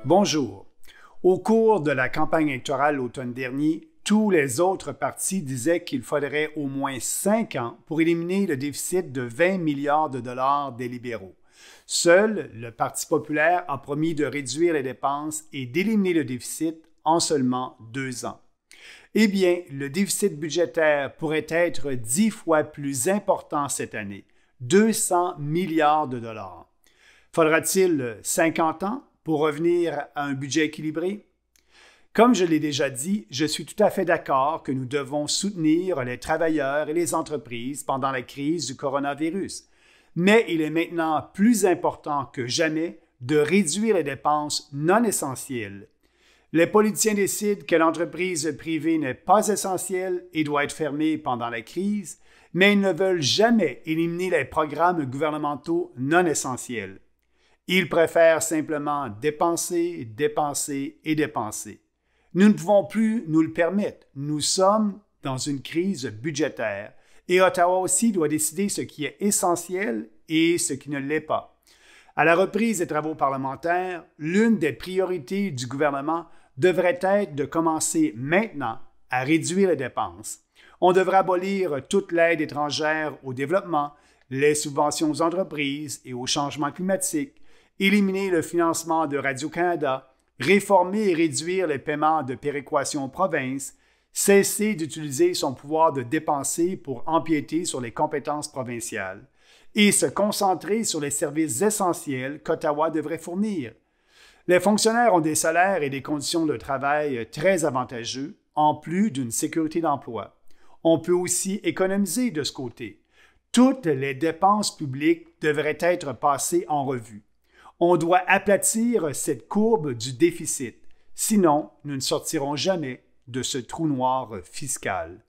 Bonjour. Au cours de la campagne électorale l'automne dernier, tous les autres partis disaient qu'il faudrait au moins 5 ans pour éliminer le déficit de 20 milliards de dollars des libéraux. Seul le Parti populaire a promis de réduire les dépenses et d'éliminer le déficit en seulement 2 ans. Eh bien, le déficit budgétaire pourrait être 10 fois plus important cette année, 200 milliards de dollars. Faudra-t-il 50 ans pour revenir à un budget équilibré? Comme je l'ai déjà dit, je suis tout à fait d'accord que nous devons soutenir les travailleurs et les entreprises pendant la crise du coronavirus. Mais il est maintenant plus important que jamais de réduire les dépenses non essentielles. Les politiciens décident que l'entreprise privée n'est pas essentielle et doit être fermée pendant la crise, mais ils ne veulent jamais éliminer les programmes gouvernementaux non essentiels. Ils préfèrent simplement dépenser, dépenser et dépenser. Nous ne pouvons plus nous le permettre. Nous sommes dans une crise budgétaire et Ottawa aussi doit décider ce qui est essentiel et ce qui ne l'est pas. À la reprise des travaux parlementaires, l'une des priorités du gouvernement devrait être de commencer maintenant à réduire les dépenses. On devrait abolir toute l'aide étrangère au développement, les subventions aux entreprises et au changement climatique, éliminer le financement de Radio-Canada, réformer et réduire les paiements de péréquation aux provinces, cesser d'utiliser son pouvoir de dépenser pour empiéter sur les compétences provinciales et se concentrer sur les services essentiels qu'Ottawa devrait fournir. Les fonctionnaires ont des salaires et des conditions de travail très avantageux, en plus d'une sécurité d'emploi. On peut aussi économiser de ce côté. Toutes les dépenses publiques devraient être passées en revue. On doit aplatir cette courbe du déficit. Sinon, nous ne sortirons jamais de ce trou noir fiscal.